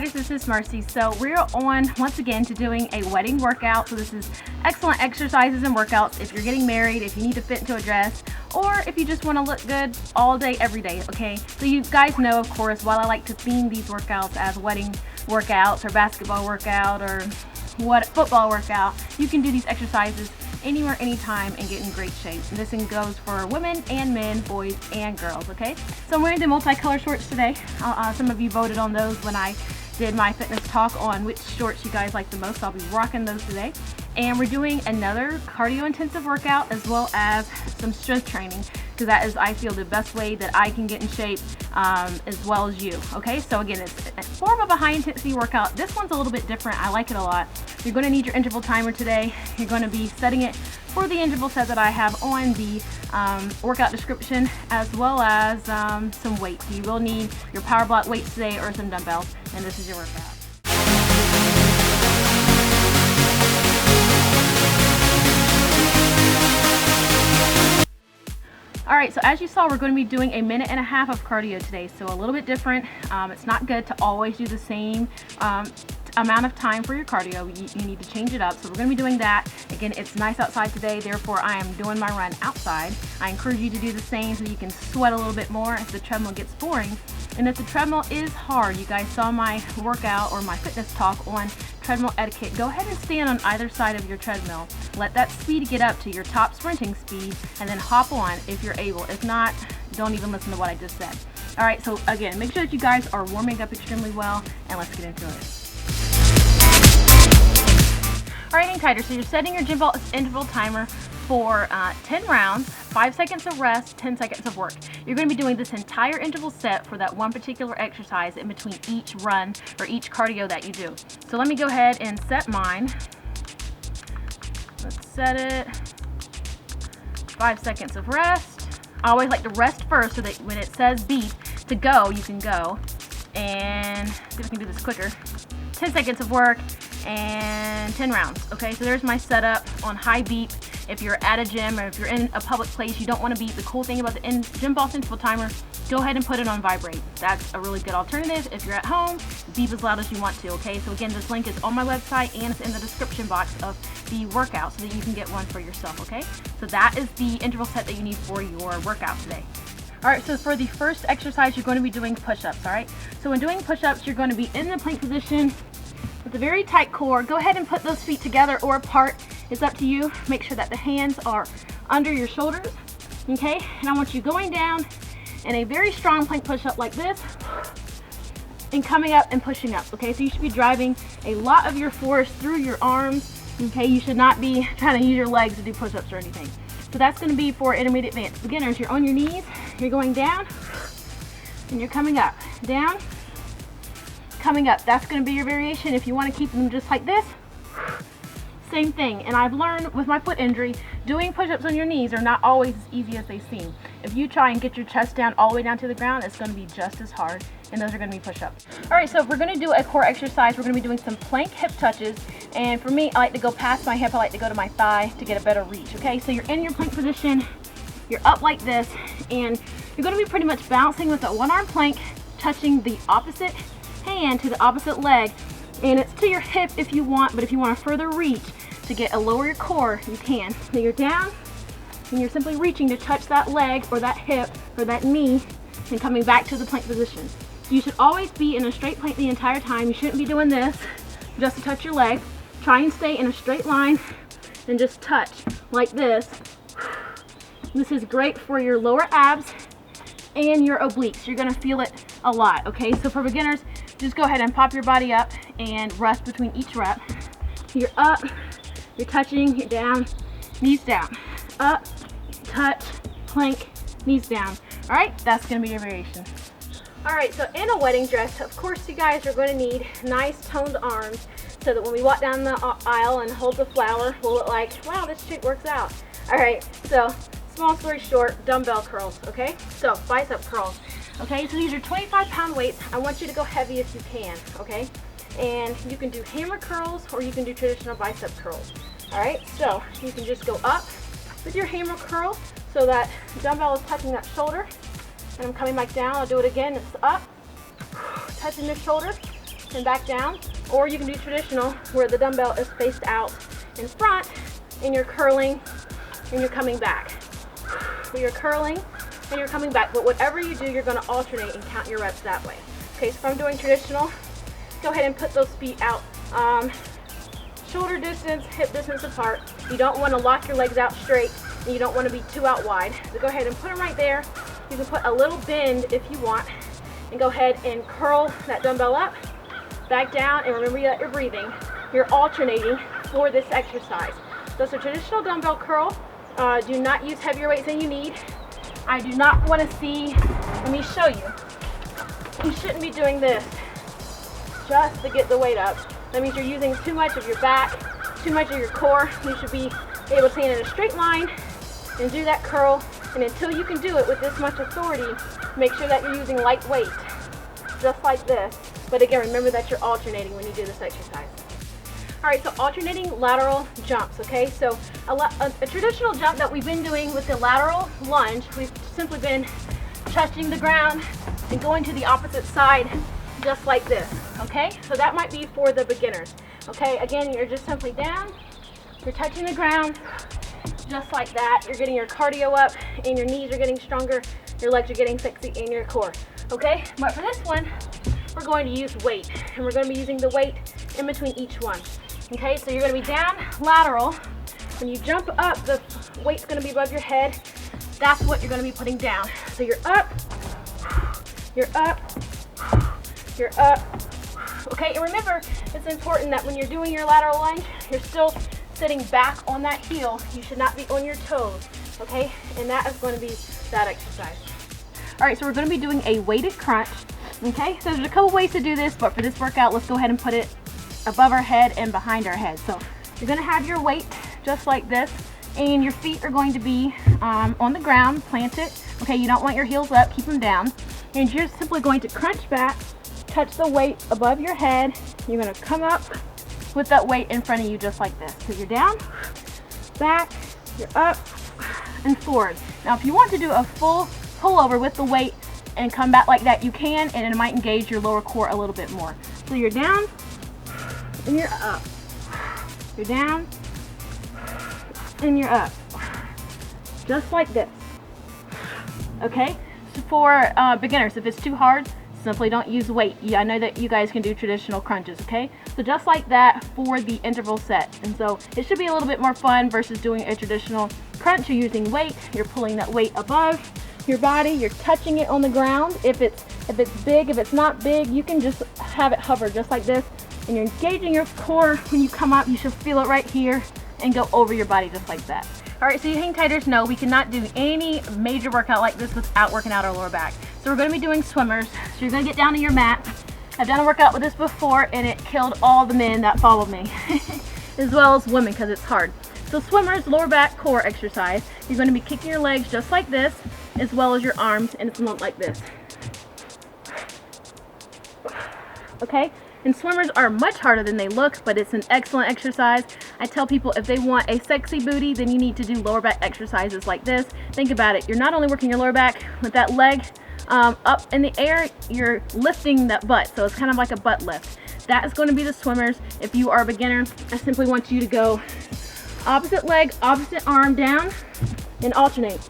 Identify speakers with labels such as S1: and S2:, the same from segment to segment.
S1: Tigers, this is Mercy. So we're on once again to doing a wedding workout. So this is excellent exercises and workouts if you're getting married, if you need to fit into a dress, or if you just want to look good all day, every day, okay? So you guys know, of course, while I like to theme these workouts as wedding workouts or basketball workout or football workout, you can do these exercises anywhere, anytime, and get in great shape. And this goes for women and men, boys and girls, okay? So I'm wearing the multicolor shorts today. Some of you voted on those when I did my fitness talk on which shorts you guys like the most, so I'll be rocking those today. And we're doing another cardio intensive workout as well as some strength training, because that is, I feel, the best way that I can get in shape as well as you, okay? So again, it's more of a high intensity workout. This one's a little bit different. I like it a lot. You're going to need your interval timer today. You're going to be setting it for the interval set that I have on the workout description, as well as some weights. You will need your power block weights today or some dumbbells, and this is your workout. All right, so as you saw, we're going to be doing 1.5 minutes of cardio today, so a little bit different. It's not good to always do the same amount of time for your cardio. You need to change it up, so we're going to be doing that. Again, it's nice outside today, therefore I am doing my run outside. I encourage you to do the same so you can sweat a little bit more if the treadmill gets boring. And if the treadmill is hard, you guys saw my workout or my fitness talk on treadmill etiquette. Go ahead and stand on either side of your treadmill. Let that speed get up to your top sprinting speed and then hop on if you're able. If not, don't even listen to what I just said. All right, so again, make sure that you guys are warming up extremely well, and let's get into it. All right, hang tighter. So you're setting your gym ball interval timer for 10 rounds, 5 seconds of rest, 10 seconds of work. You're going to be doing this entire interval set for that one particular exercise in between each run or each cardio that you do. So let me go ahead and set mine. Let's set it. 5 seconds of rest. I always like to rest first so that when it says beep to go, you can go. And see if I can do this quicker. 10 seconds of work and 10 rounds. Okay, so there's my setup on high beep. If you're at a gym or if you're in a public place, you don't want to beep. The cool thing about the gym ball interval timer, go ahead and put it on vibrate. That's a really good alternative. If you're at home, beep as loud as you want to, okay? So again, this link is on my website and it's in the description box of the workout so that you can get one for yourself, okay? So that is the interval set that you need for your workout today. All right, so for the first exercise, you're going to be doing push-ups, all right? So when doing push-ups, you're going to be in the plank position with a very tight core. Go ahead and put those feet together or apart. It's up to you. Make sure that the hands are under your shoulders, okay? And I want you going down in a very strong plank push-up like this and coming up and pushing up, okay? So you should be driving a lot of your force through your arms, okay? You should not be trying to use your legs to do push-ups or anything. So that's going to be for intermediate advanced. Beginners, you're on your knees, you're going down, and you're coming up, down, coming up. That's going to be your variation. If you want to keep them just like this, same thing. And I've learned with my foot injury, doing push-ups on your knees are not always as easy as they seem. If you try and get your chest down all the way down to the ground, it's going to be just as hard, and those are going to be push-ups. All right, so if we're going to do a core exercise, we're going to be doing some plank hip touches. And for me, I like to go past my hip. I like to go to my thigh to get a better reach, okay? So you're in your plank position, you're up like this, and you're going to be pretty much bouncing with a one-arm plank, touching the opposite hand to the opposite leg, and it's to your hip if you want, but if you want a further reach to get a lower core, you can. So you're down, and you're simply reaching to touch that leg or that hip or that knee and coming back to the plank position. So you should always be in a straight plank the entire time. You shouldn't be doing this just to touch your leg. Try and stay in a straight line and just touch like this. This is great for your lower abs and your obliques. You're gonna feel it a lot, okay? So for beginners, just go ahead and pop your body up and rest between each rep. You're up, you're touching, you're down, knees down. Up, touch, plank, knees down. All right, that's gonna be your variation. All right, so in a wedding dress, of course you guys are gonna need nice toned arms so that when we walk down the aisle and hold the flower, we'll look like, wow, this chick works out. All right, so small story short, dumbbell curls, okay? So bicep curls, okay? So these are 25-pound weights. I want you to go heavy if you can, okay? And you can do hammer curls or you can do traditional bicep curls, all right? So you can just go up with your hammer curl so that dumbbell is touching that shoulder. And I'm coming back down. I'll do it again. It's up, touching the shoulder, and back down. Or you can do traditional where the dumbbell is faced out in front and you're curling and you're coming back. So you're curling and you're coming back, but whatever you do, you're going to alternate and count your reps that way. Okay, so if I'm doing traditional, go ahead and put those feet out shoulder distance, hip distance apart. You don't want to lock your legs out straight and you don't want to be too out wide. So go ahead and put them right there. You can put a little bend if you want, and go ahead and curl that dumbbell up, back down, and remember that you're breathing. You're alternating for this exercise. So it's a traditional dumbbell curl. Do not use heavier weights than you need. I do not want to see, let me show you. You shouldn't be doing this just to get the weight up. That means you're using too much of your back, too much of your core. You should be able to stand in a straight line and do that curl. And until you can do it with this much authority, make sure that you're using light weight, just like this. But again, remember that you're alternating when you do this exercise. All right, so alternating lateral jumps, okay? So a traditional jump that we've been doing with the lateral lunge, we've simply been touching the ground and going to the opposite side, just like this, okay? So that might be for the beginners, okay? Again, you're just simply down, you're touching the ground, just like that. You're getting your cardio up and your knees are getting stronger, your legs are getting sexy, and your core, okay? But for this one, we're going to use weight, and we're going to be using the weight in between each one, okay? So you're going to be down, lateral. When you jump up, the weight's going to be above your head. That's what you're going to be putting down. So you're up, you're up, you're up. Okay, and remember, it's important that when you're doing your lateral lunge, you're still sitting back on that heel. You should not be on your toes, okay? And that is going to be that exercise. All right, so we're going to be doing a weighted crunch, okay? So there's a couple ways to do this, but for this workout, let's go ahead and put it above our head and behind our head. So you're going to have your weight just like this, and your feet are going to be on the ground, planted. Okay, you don't want your heels up, keep them down. And you're simply going to crunch back, touch the weight above your head. You're going to come up with that weight in front of you just like this. So you're down, back, you're up, and forward. Now if you want to do a full pullover with the weight and come back like that, you can, and it might engage your lower core a little bit more. So you're down, and you're up. You're down, and you're up. Just like this. Okay? So for beginners, if it's too hard, simply don't use weight. Yeah, I know that you guys can do traditional crunches, okay? So just like that for the interval set. And so it should be a little bit more fun versus doing a traditional crunch. You're using weight, you're pulling that weight above your body, you're touching it on the ground. If it's big, if it's not big, you can just have it hover just like this. And you're engaging your core. When you come up, you should feel it right here and go over your body just like that. All right, so you hang tighters know we cannot do any major workout like this without working out our lower back. So we're going to be doing swimmers. So you're going to get down to your mat. I've done a workout with this before and it killed all the men that followed me, as well as women, because it's hard. So swimmers, lower back core exercise. You're going to be kicking your legs just like this, as well as your arms, and it's going to look like this. Okay? And swimmers are much harder than they look, but it's an excellent exercise. I tell people if they want a sexy booty, then you need to do lower back exercises like this. Think about it. You're not only working your lower back with that leg up in the air, you're lifting that butt. So it's kind of like a butt lift. That is going to be the swimmers. If you are a beginner, I simply want you to go opposite leg, opposite arm down, and alternate.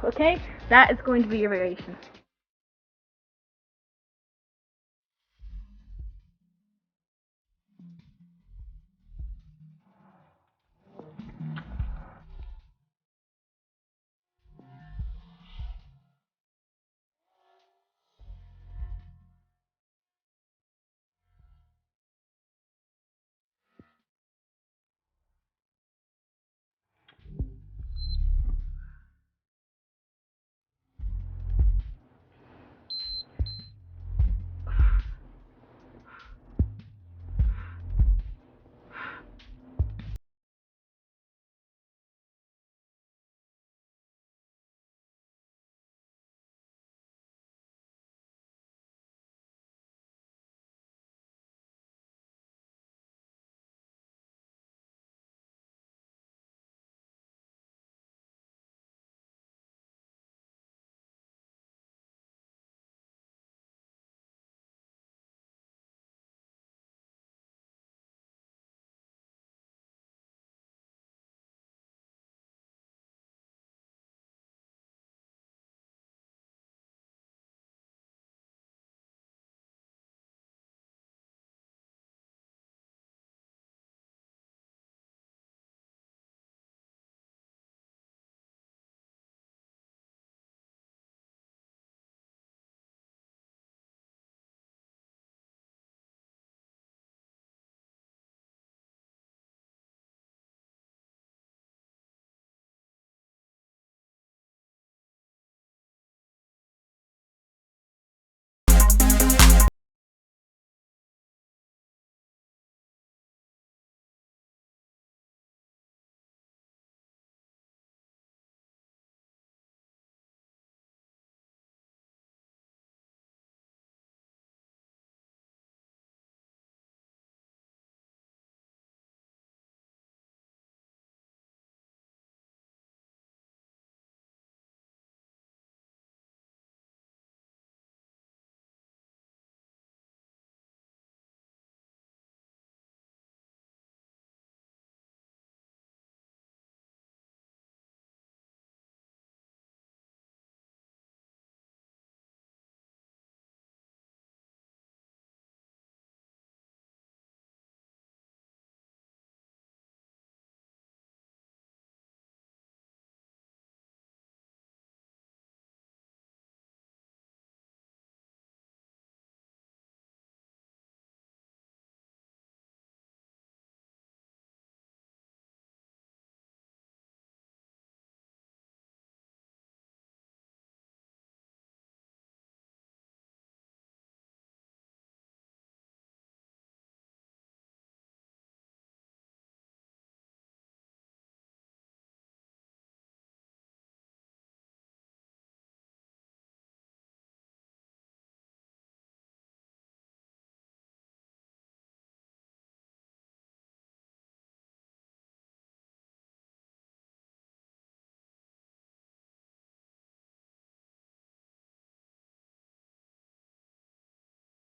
S1: Okay? That is going to be your variation.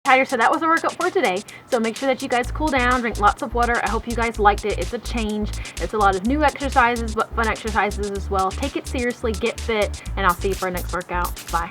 S1: So that was our workout for today. So make sure that you guys cool down, drink lots of water. I hope you guys liked it. It's a change. It's a lot of new exercises, but fun exercises as well. Take it seriously, get fit, and I'll see you for our next workout. Bye.